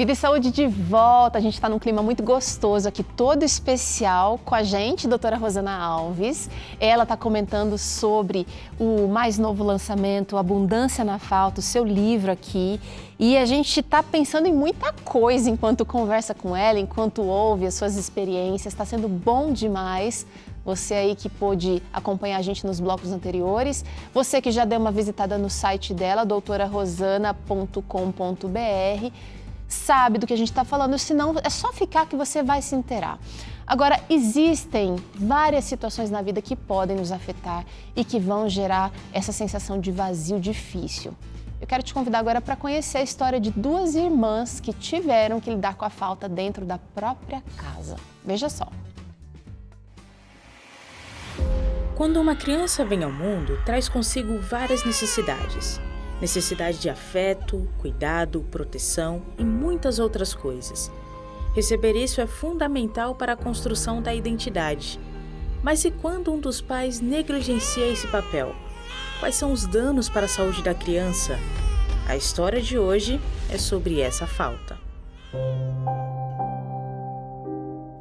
Vida e Saúde de volta, a gente está num clima muito gostoso aqui, todo especial com a gente, doutora Rosana Alves. Ela está comentando sobre o mais novo lançamento, Abundância na Falta, o seu livro aqui. E a gente está pensando em muita coisa enquanto conversa com ela, enquanto ouve as suas experiências, está sendo bom demais. Você aí que pôde acompanhar a gente nos blocos anteriores, você que já deu uma visitada no site dela, doutorarosana.com.br, sabe do que a gente está falando, senão é só ficar que você vai se inteirar. Agora, existem várias situações na vida que podem nos afetar e que vão gerar essa sensação de vazio difícil. Eu quero te convidar agora para conhecer a história de duas irmãs que tiveram que lidar com a falta dentro da própria casa. Veja só. Quando uma criança vem ao mundo, traz consigo várias necessidades. Necessidade de afeto, cuidado, proteção e muitas outras coisas. Receber isso é fundamental para a construção da identidade. Mas e quando um dos pais negligencia esse papel? Quais são os danos para a saúde da criança? A história de hoje é sobre essa falta.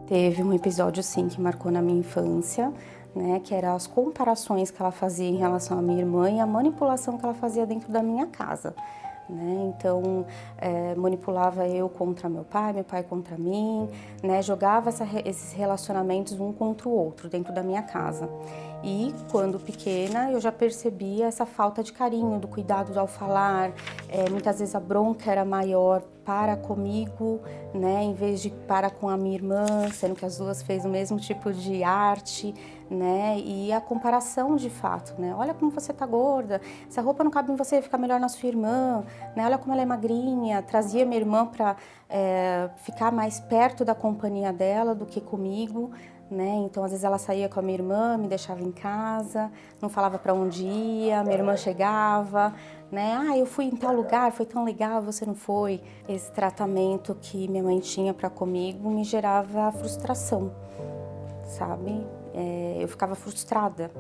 Teve um episódio, sim, que marcou na minha infância, né, que eram as comparações que ela fazia em relação à minha irmã e a manipulação que ela fazia dentro da minha casa. Né? Então, manipulava eu contra meu pai contra mim, né? Jogava esses relacionamentos um contra o outro dentro da minha casa. E quando pequena eu já percebia essa falta de carinho, do cuidado ao falar, muitas vezes a bronca era maior para comigo, né? Em vez de para com a minha irmã, sendo que as duas fez o mesmo tipo de arte, né? E a comparação de fato, né? Olha como você tá gorda, essa roupa não cabe em você, fica melhor na sua irmã, né? Olha como ela é magrinha. Trazia minha irmã para ficar mais perto da companhia dela do que comigo, né? Então às vezes ela saía com a minha irmã, me deixava em casa, não falava para onde ia, minha irmã chegava, né? Ah, eu fui em tal lugar, foi tão legal, você não foi. Esse tratamento que minha mãe tinha para comigo me gerava frustração, sabe? Eu ficava frustrada,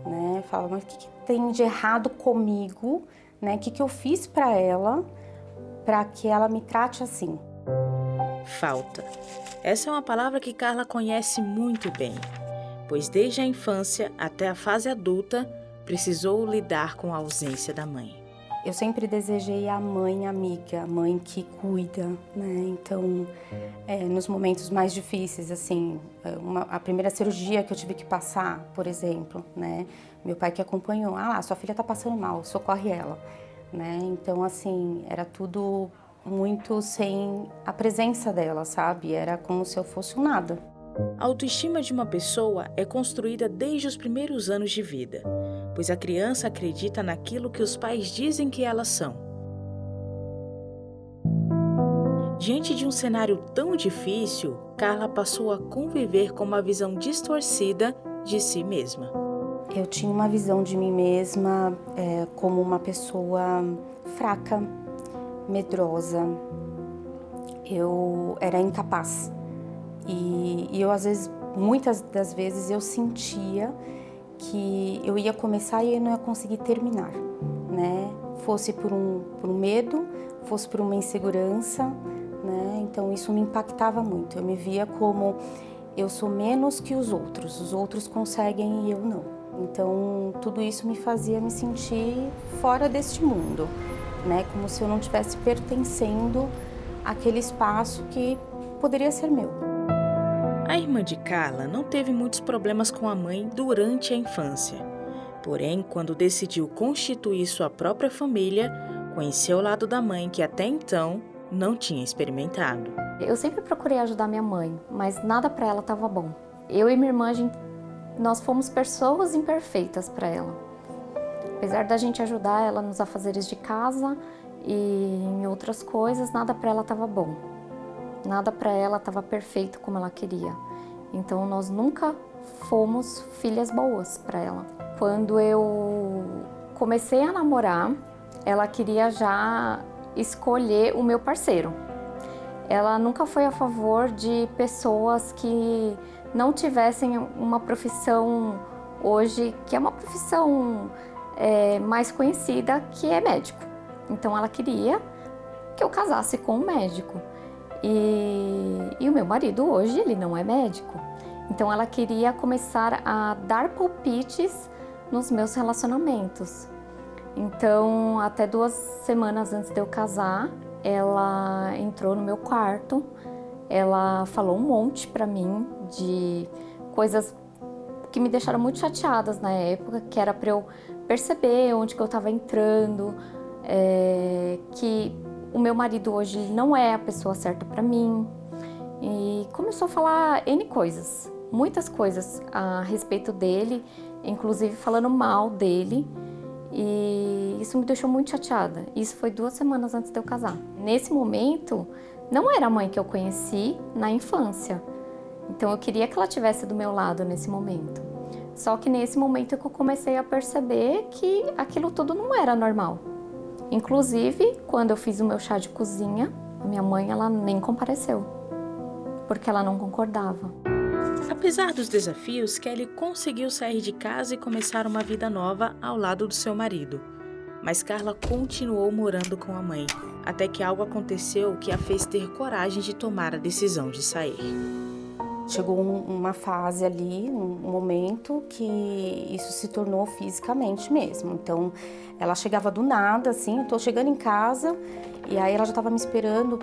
né? Falava, mas o que tem de errado comigo, né? O que eu fiz para que ela me trate assim? Falta. Essa é uma palavra que Carla conhece muito bem, pois desde a infância até a fase adulta precisou lidar com a ausência da mãe. Eu sempre desejei a mãe amiga, a mãe que cuida, né? Então, nos momentos mais difíceis, assim, a primeira cirurgia que eu tive que passar, por exemplo, né? Meu pai que acompanhou, sua filha tá passando mal, socorre ela, né? Então, assim, era tudo muito sem a presença dela, sabe? Era como se eu fosse um nada. A autoestima de uma pessoa é construída desde os primeiros anos de vida, pois a criança acredita naquilo que os pais dizem que elas são. Diante de um cenário tão difícil, Carla passou a conviver com uma visão distorcida de si mesma. Eu tinha uma visão de mim mesma como uma pessoa fraca, medrosa. Eu era incapaz. E eu, às vezes, muitas das vezes, eu sentia que eu ia começar e eu não ia conseguir terminar, né? Fosse por um medo, fosse por uma insegurança, né? Então isso me impactava muito. Eu me via como eu sou menos que os outros conseguem e eu não. Então tudo isso me fazia me sentir fora deste mundo, né? Como se eu não estivesse pertencendo àquele espaço que poderia ser meu. A irmã de Carla não teve muitos problemas com a mãe durante a infância. Porém, quando decidiu constituir sua própria família, conheceu o lado da mãe que até então não tinha experimentado. Eu sempre procurei ajudar minha mãe, mas nada para ela estava bom. Eu e minha irmã, nós fomos pessoas imperfeitas para ela. Apesar da gente ajudar ela nos afazeres de casa e em outras coisas, nada para ela estava bom. Nada para ela estava perfeito como ela queria. Então nós nunca fomos filhas boas para ela. Quando eu comecei a namorar, ela queria já escolher o meu parceiro. Ela nunca foi a favor de pessoas que não tivessem uma profissão hoje, que é uma profissão mais conhecida, que é médico. Então ela queria que eu casasse com um médico. E o meu marido hoje, ele não é médico. Então ela queria começar a dar palpites nos meus relacionamentos. Então, até 2 semanas antes de eu casar, ela entrou no meu quarto, ela falou um monte pra mim de coisas que me deixaram muito chateadas na época, que era pra eu perceber onde que eu tava entrando, que o meu marido hoje não é a pessoa certa pra mim. E começou a falar N coisas, muitas coisas a respeito dele, inclusive falando mal dele. E isso me deixou muito chateada. Isso foi 2 semanas antes de eu casar. Nesse momento, não era a mãe que eu conheci na infância. Então eu queria que ela estivesse do meu lado nesse momento. Só que nesse momento que eu comecei a perceber que aquilo tudo não era normal. Inclusive, quando eu fiz o meu chá de cozinha, a minha mãe ela nem compareceu, porque ela não concordava. Apesar dos desafios, Kelly conseguiu sair de casa e começar uma vida nova ao lado do seu marido. Mas Carla continuou morando com a mãe, até que algo aconteceu que a fez ter coragem de tomar a decisão de sair. Chegou uma fase ali, um momento que isso se tornou fisicamente mesmo. Então, ela chegava do nada, assim, eu tô chegando em casa e aí ela já estava me esperando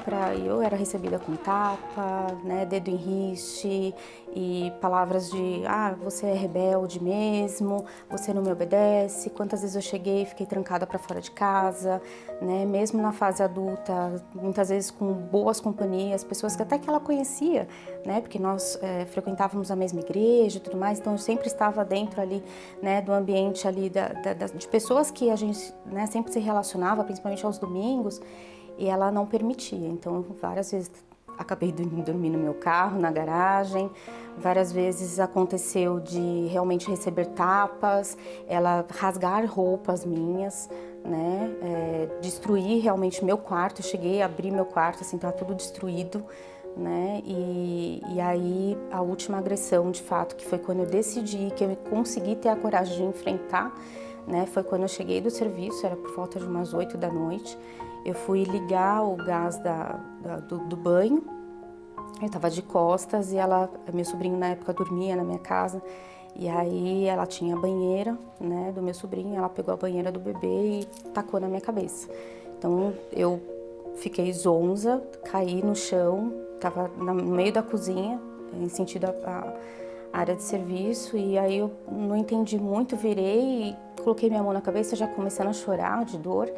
eu era recebida com tapa, né, dedo em riste e palavras de, você é rebelde mesmo, você não me obedece. Quantas vezes eu cheguei e fiquei trancada para fora de casa, né, mesmo na fase adulta, muitas vezes com boas companhias, pessoas que até que ela conhecia, né, porque nós frequentávamos a mesma igreja e tudo mais, então eu sempre estava dentro ali, né, do ambiente ali de pessoas que a gente, né, sempre se relacionava, principalmente aos domingos, e ela não permitia. Então, várias vezes acabei dormindo no meu carro, na garagem, várias vezes aconteceu de realmente receber tapas, ela rasgar roupas minhas, né, destruir realmente meu quarto. Eu cheguei a abrir meu quarto, assim, tava tudo destruído, né, e aí a última agressão, de fato, que foi quando eu decidi, que eu consegui ter a coragem de enfrentar, né, foi quando eu cheguei do serviço, era por volta de umas 8 da noite, eu fui ligar o gás do banho, eu estava de costas e meu sobrinho na época dormia na minha casa, e aí ela tinha a banheira, né, do meu sobrinho, ela pegou a banheira do bebê e tacou na minha cabeça. Então eu fiquei zonza, caí no chão, estava no meio da cozinha, em sentido a área de serviço, e aí eu não entendi muito, virei e coloquei minha mão na cabeça, já começando a chorar de dor.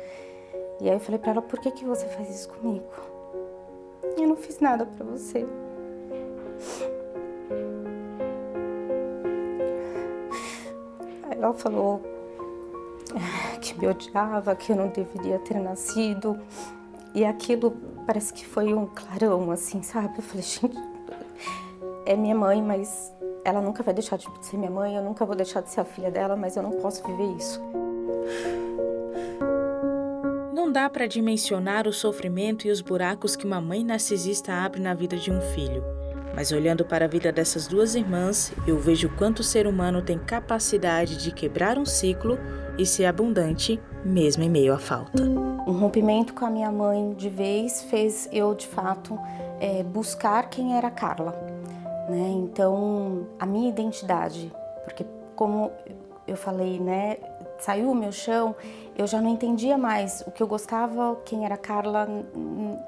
E aí eu falei pra ela, por que você faz isso comigo? Eu não fiz nada pra você. Aí ela falou que me odiava, que eu não deveria ter nascido. E aquilo parece que foi um clarão, assim, sabe? Eu falei, gente, é minha mãe, mas ela nunca vai deixar de ser minha mãe, eu nunca vou deixar de ser a filha dela, mas eu não posso viver isso. Não dá para dimensionar o sofrimento e os buracos que uma mãe narcisista abre na vida de um filho. Mas olhando para a vida dessas 2 irmãs, eu vejo quanto o ser humano tem capacidade de quebrar um ciclo e ser abundante, mesmo em meio à falta. Um rompimento com a minha mãe de vez fez eu, de fato, buscar quem era a Carla, né? Então, a minha identidade, porque como eu falei, né, saiu o meu chão, eu já não entendia mais o que eu gostava, quem era a Carla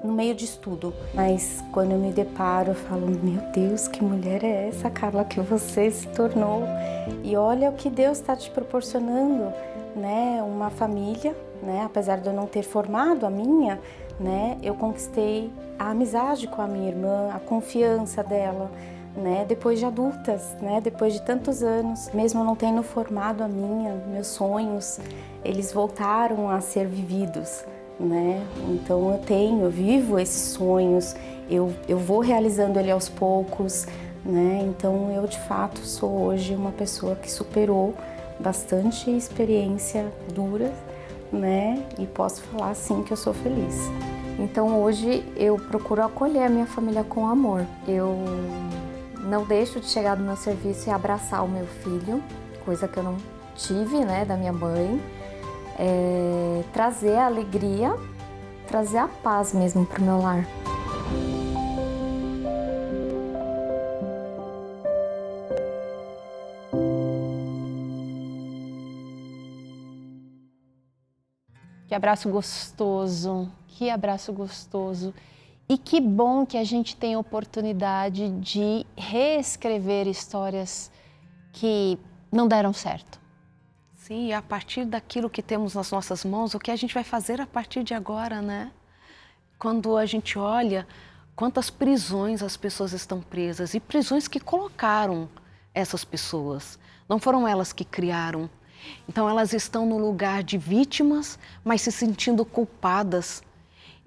no meio disso tudo. Mas quando eu me deparo, eu falo, meu Deus, que mulher é essa, Carla, que você se tornou? E olha o que Deus está te proporcionando, né? Uma família, né? Apesar de eu não ter formado a minha, né? Eu conquistei a amizade com a minha irmã, a confiança dela, né, depois de adultas, né, depois de tantos anos, mesmo não tendo formado a meus sonhos, eles voltaram a ser vividos, né? Então eu vivo esses sonhos, eu vou realizando ele aos poucos, né? Então eu de fato sou hoje uma pessoa que superou bastante experiência dura, né? E posso falar sim que eu sou feliz. Então hoje eu procuro acolher a minha família com amor. Eu não deixo de chegar do meu serviço e abraçar o meu filho, coisa que eu não tive, né, da minha mãe. Trazer a alegria, trazer a paz mesmo para o meu lar. Que abraço gostoso, que abraço gostoso. E que bom que a gente tem a oportunidade de reescrever histórias que não deram certo. Sim, a partir daquilo que temos nas nossas mãos, o que a gente vai fazer a partir de agora, né? Quando a gente olha quantas prisões as pessoas estão presas e prisões que colocaram essas pessoas. Não foram elas que criaram. Então elas estão no lugar de vítimas, mas se sentindo culpadas.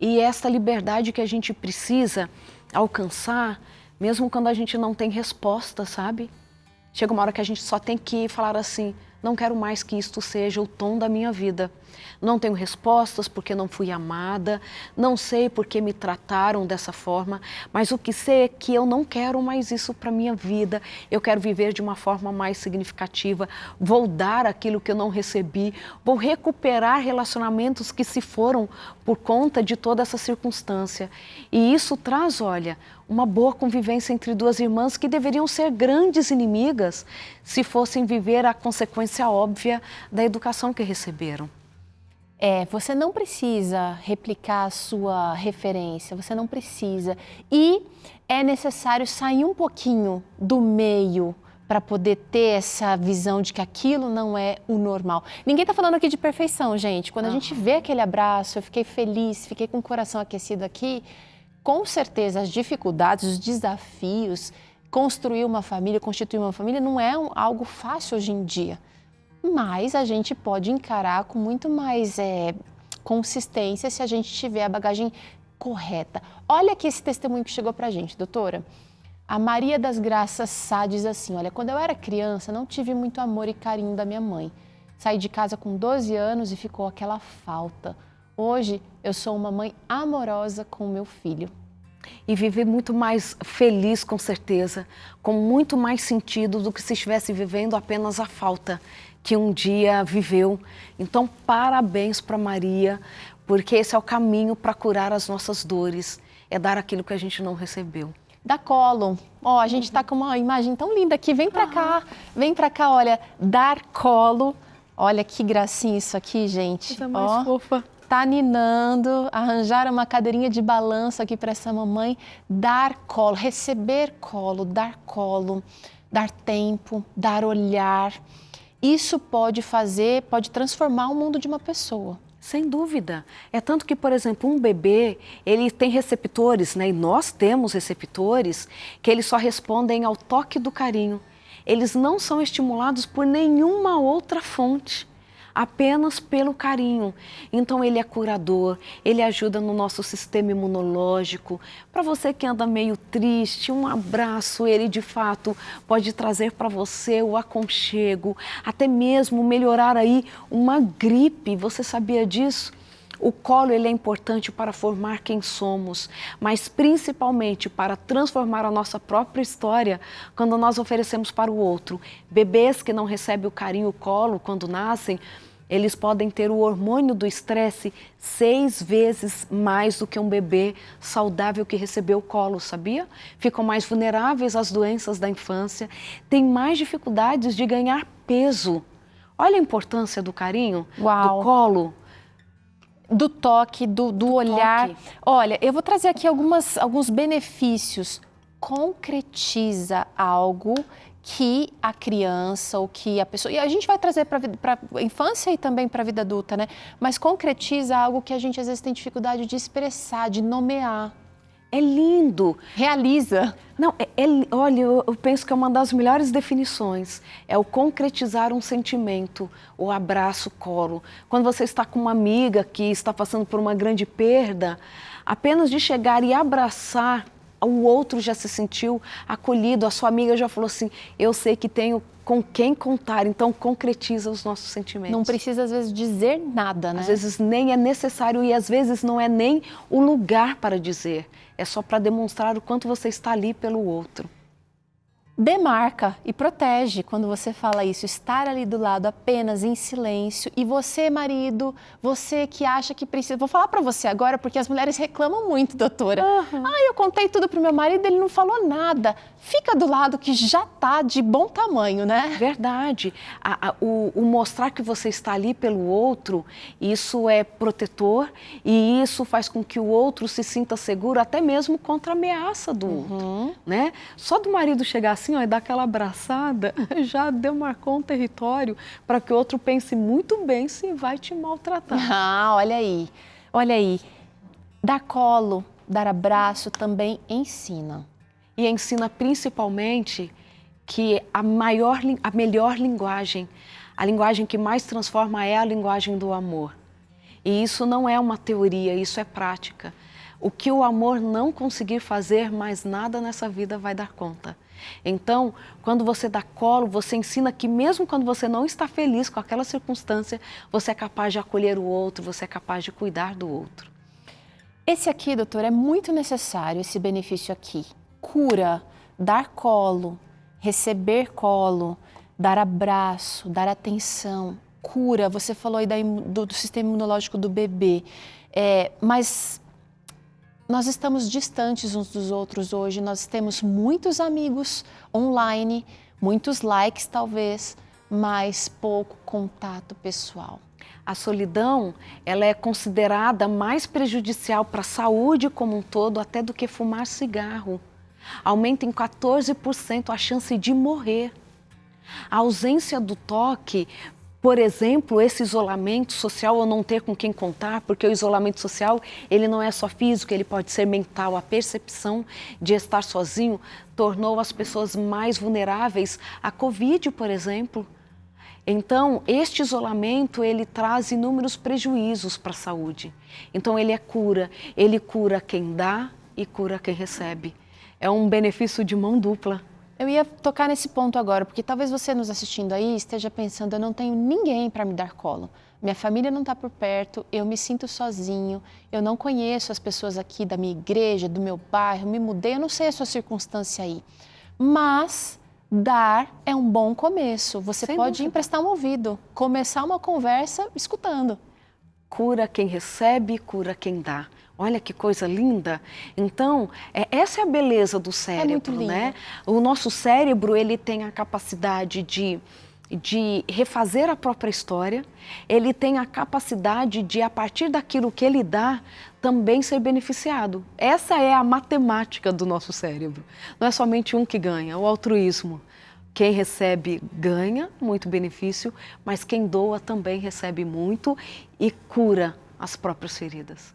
E essa liberdade que a gente precisa alcançar, mesmo quando a gente não tem resposta, sabe? Chega uma hora que a gente só tem que falar assim, não quero mais que isto seja o tom da minha vida. Não tenho respostas porque não fui amada, não sei porque me trataram dessa forma, mas o que sei é que eu não quero mais isso para a minha vida. Eu quero viver de uma forma mais significativa, vou dar aquilo que eu não recebi, vou recuperar relacionamentos que se foram por conta de toda essa circunstância. E isso traz, olha, uma boa convivência entre duas irmãs que deveriam ser grandes inimigas se fossem viver a consequência óbvia da educação que receberam. Você não precisa replicar a sua referência, você não precisa. E é necessário sair um pouquinho do meio para poder ter essa visão de que aquilo não é o normal. Ninguém está falando aqui de perfeição, gente. Quando a gente vê aquele abraço, eu fiquei feliz, fiquei com o coração aquecido aqui, com certeza as dificuldades, os desafios, construir uma família, constituir uma família não é algo fácil hoje em dia. Mas a gente pode encarar com muito mais consistência se a gente tiver a bagagem correta. Olha aqui esse testemunho que chegou pra gente, doutora. A Maria das Graças Sá diz assim, olha, quando eu era criança não tive muito amor e carinho da minha mãe. Saí de casa com 12 anos e ficou aquela falta. Hoje eu sou uma mãe amorosa com o meu filho. E viver muito mais feliz, com certeza, com muito mais sentido do que se estivesse vivendo apenas a falta que um dia viveu. Então, parabéns para Maria, porque esse é o caminho para curar as nossas dores, é dar aquilo que a gente não recebeu. Dá colo. Ó, a gente tá com uma imagem tão linda aqui, vem pra cá, olha, dar colo. Olha que gracinha isso aqui, gente. Coisa mais fofa. Tá ninando, arranjaram uma cadeirinha de balanço aqui para essa mamãe, dar colo, receber colo, dar tempo, dar olhar. Isso pode transformar o mundo de uma pessoa. Sem dúvida. É tanto que, por exemplo, um bebê, ele tem receptores, né? E nós temos receptores que eles só respondem ao toque do carinho. Eles não são estimulados por nenhuma outra fonte, apenas pelo carinho. Então ele é curador, ele ajuda no nosso sistema imunológico. Para você que anda meio triste, um abraço, ele de fato pode trazer para você o aconchego, até mesmo melhorar aí uma gripe. Você sabia disso? O colo ele é importante para formar quem somos, mas principalmente para transformar a nossa própria história quando nós oferecemos para o outro. Bebês que não recebem o carinho, o colo, quando nascem, eles podem ter o hormônio do estresse 6 vezes mais do que um bebê saudável que recebeu o colo, sabia? Ficam mais vulneráveis às doenças da infância, têm mais dificuldades de ganhar peso. Olha a importância do carinho, Uau. do colo. Do toque, do olhar. Toque. Olha, eu vou trazer aqui alguns benefícios. Concretiza algo que a criança ou que a pessoa... E a gente vai trazer para a infância e também para a vida adulta, né? Mas concretiza algo que a gente às vezes tem dificuldade de expressar, de nomear. É lindo. Realiza. Não, olha, eu penso que é uma das melhores definições. É o concretizar um sentimento, o abraço, colo. Quando você está com uma amiga que está passando por uma grande perda, apenas de chegar e abraçar, o outro já se sentiu acolhido, a sua amiga já falou assim, eu sei que tenho com quem contar, então concretiza os nossos sentimentos. Não precisa, às vezes, dizer nada, né? Às vezes nem é necessário e às vezes não é nem o lugar para dizer. É só para demonstrar o quanto você está ali pelo outro. demarca e protege quando você fala isso, estar ali do lado apenas em silêncio. E você, marido, você que acha que precisa... Vou falar para você agora, porque as mulheres reclamam muito, doutora. Eu contei tudo pro meu marido, ele não falou nada. Fica do lado que já tá de bom tamanho, né? Verdade. O mostrar que você está ali pelo outro, isso é protetor e isso faz com que o outro se sinta seguro até mesmo contra a ameaça do outro, né? Só do marido chegar assim, ó, e dar aquela abraçada, já demarcou um território para que o outro pense muito bem se vai te maltratar. Ah, olha aí, olha aí. Dar colo, dar abraço também ensina. E ensina principalmente que a melhor linguagem, a linguagem que mais transforma é a linguagem do amor. E isso não é uma teoria, isso é prática. O que o amor não conseguir fazer, mais nada nessa vida vai dar conta. Então, quando você dá colo, você ensina que mesmo quando você não está feliz com aquela circunstância, você é capaz de acolher o outro, você é capaz de cuidar do outro. Esse aqui, doutor, é muito necessário, esse benefício aqui. Cura, dar colo, receber colo, dar abraço, dar atenção, cura. Você falou aí do sistema imunológico do bebê, mas nós estamos distantes uns dos outros hoje, nós temos muitos amigos online, muitos likes talvez, mas pouco contato pessoal. A solidão, ela é considerada mais prejudicial para a saúde como um todo até do que fumar cigarro. Aumenta em 14% a chance de morrer. A ausência do toque, por exemplo, esse isolamento social ou não ter com quem contar, porque o isolamento social, ele não é só físico, ele pode ser mental. A percepção de estar sozinho tornou as pessoas mais vulneráveis à Covid, por exemplo. Então, este isolamento, ele traz inúmeros prejuízos para a saúde. Então, ele cura quem dá e cura quem recebe. É um benefício de mão dupla. Eu ia tocar nesse ponto agora, porque talvez você nos assistindo aí esteja pensando, eu não tenho ninguém para me dar colo. Minha família não está por perto, eu me sinto sozinho, eu não conheço as pessoas aqui da minha igreja, do meu bairro, me mudei, eu não sei a sua circunstância aí. Mas dar é um bom começo. Você pode emprestar um ouvido, começar uma conversa escutando. Cura quem recebe, cura quem dá. Olha que coisa linda. Então, essa é a beleza do cérebro, muito lindo, né? O nosso cérebro, ele tem a capacidade de refazer a própria história, ele tem a capacidade de, a partir daquilo que ele dá, também ser beneficiado. Essa é a matemática do nosso cérebro. Não é somente um que ganha, o altruísmo. Quem recebe ganha muito benefício, mas quem doa também recebe muito e cura as próprias feridas.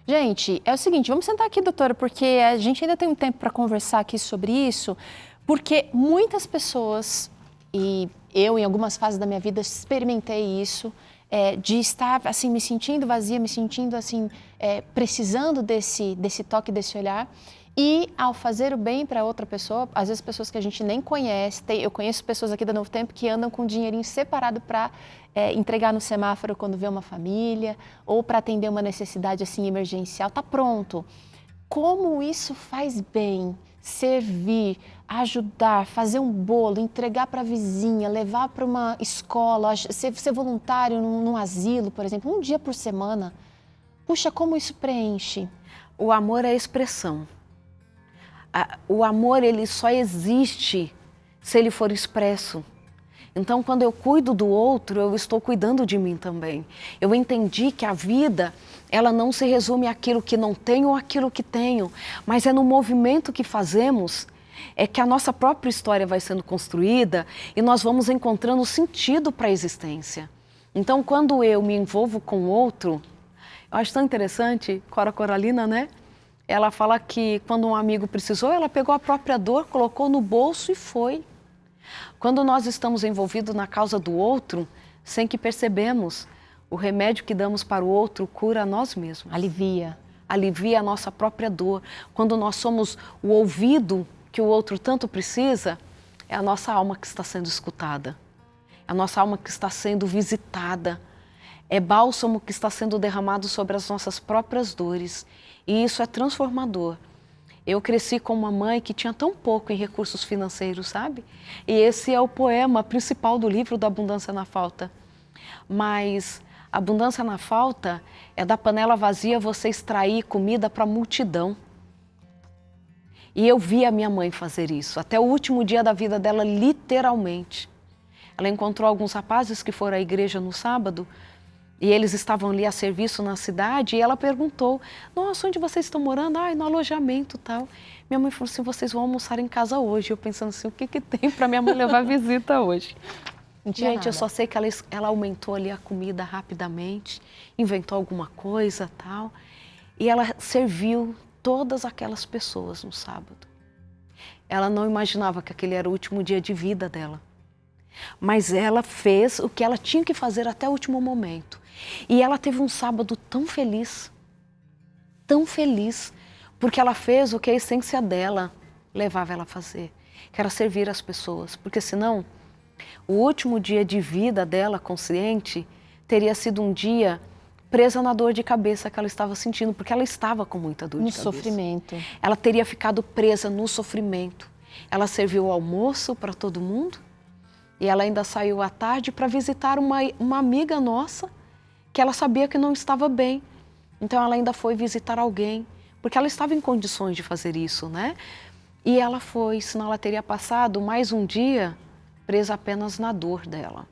Gente, é o seguinte, vamos sentar aqui, doutora, porque a gente ainda tem um tempo para conversar aqui sobre isso, porque muitas pessoas, e eu em algumas fases da minha vida experimentei isso, de estar assim me sentindo vazia, me sentindo assim precisando desse toque, desse olhar. E ao fazer o bem para outra pessoa, às vezes pessoas que a gente nem conhece, eu conheço pessoas aqui da Novo Tempo que andam com dinheirinho separado para entregar no semáforo quando vê uma família ou para atender uma necessidade assim emergencial, tá pronto. Como isso faz bem, servir, ajudar, fazer um bolo, entregar para a vizinha, levar para uma escola, ser voluntário num asilo, por exemplo, um dia por semana. Puxa, como isso preenche. O amor é expressão. O amor, ele só existe se ele for expresso. Então, quando eu cuido do outro, eu estou cuidando de mim também. Eu entendi que a vida, ela não se resume àquilo que não tenho ou àquilo que tenho, mas é no movimento que fazemos, é que a nossa própria história vai sendo construída e nós vamos encontrando sentido para a existência. Então, quando eu me envolvo com o outro, eu acho tão interessante, Cora Coralina, né? Ela fala que quando um amigo precisou, ela pegou a própria dor, colocou no bolso e foi. Quando nós estamos envolvidos na causa do outro, sem que percebemos, o remédio que damos para o outro cura a nós mesmos. Alivia. Alivia a nossa própria dor. Quando nós somos o ouvido que o outro tanto precisa, é a nossa alma que está sendo escutada. É a nossa alma que está sendo visitada. É bálsamo que está sendo derramado sobre as nossas próprias dores. E isso é transformador. Eu cresci com uma mãe que tinha tão pouco em recursos financeiros, sabe? E esse é o poema principal do livro da Abundância na Falta. Mas abundância na falta é da panela vazia você extrair comida para a multidão. E eu vi a minha mãe fazer isso, até o último dia da vida dela, literalmente. Ela encontrou alguns rapazes que foram à igreja no sábado, e eles estavam ali a serviço na cidade, e ela perguntou, nossa, onde vocês estão morando? No alojamento e tal. Minha mãe falou assim, vocês vão almoçar em casa hoje. Eu pensando assim, o que tem para minha mãe levar visita hoje? Gente, eu só sei que ela aumentou ali a comida rapidamente, inventou alguma coisa e tal, e ela serviu todas aquelas pessoas no sábado. Ela não imaginava que aquele era o último dia de vida dela, mas ela fez o que ela tinha que fazer até o último momento. E ela teve um sábado tão feliz, porque ela fez o que a essência dela levava ela a fazer, que era servir as pessoas, porque senão o último dia de vida dela, consciente, teria sido um dia presa na dor de cabeça que ela estava sentindo, porque ela estava com muita dor de cabeça. No sofrimento. Ela teria ficado presa no sofrimento. Ela serviu o almoço para todo mundo e ela ainda saiu à tarde para visitar uma amiga nossa que ela sabia que não estava bem. Então ela ainda foi visitar alguém, porque ela estava em condições de fazer isso, né? E ela foi, senão ela teria passado mais um dia presa apenas na dor dela.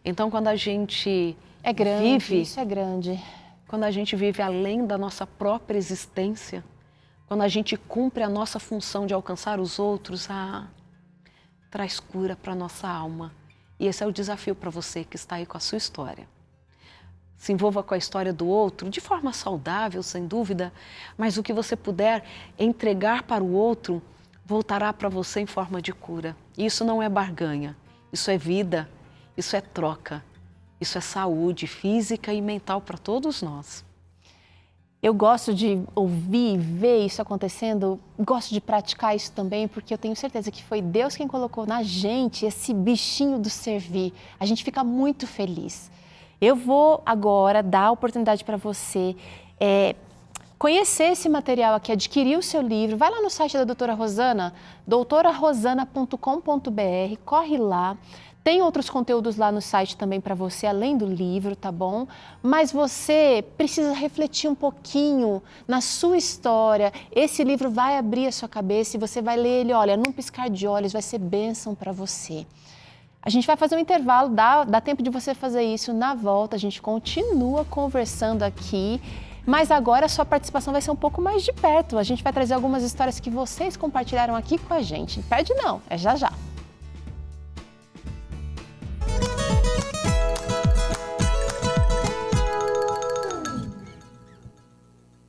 Então, quando a gente vive... Isso é grande. Quando a gente vive além da nossa própria existência, quando a gente cumpre a nossa função de alcançar os outros, traz cura para a nossa alma. E esse é o desafio para você que está aí com a sua história. Se envolva com a história do outro, de forma saudável, sem dúvida, mas o que você puder entregar para o outro, voltará para você em forma de cura. E isso não é barganha, isso é vida, isso é troca, isso é saúde física e mental para todos nós. Eu gosto de ouvir e ver isso acontecendo, gosto de praticar isso também, porque eu tenho certeza que foi Deus quem colocou na gente esse bichinho do servir. A gente fica muito feliz. Eu vou agora dar a oportunidade para você conhecer esse material aqui, adquirir o seu livro. Vai lá no site da doutora Rosana, doutorarosana.com.br, corre lá. Tem outros conteúdos lá no site também para você, além do livro, tá bom? Mas você precisa refletir um pouquinho na sua história. Esse livro vai abrir a sua cabeça e você vai ler ele, olha, num piscar de olhos, vai ser bênção para você. A gente vai fazer um intervalo, dá tempo de você fazer isso. Na volta, a gente continua conversando aqui, mas agora a sua participação vai ser um pouco mais de perto. A gente vai trazer algumas histórias que vocês compartilharam aqui com a gente. Não perde não, é já já.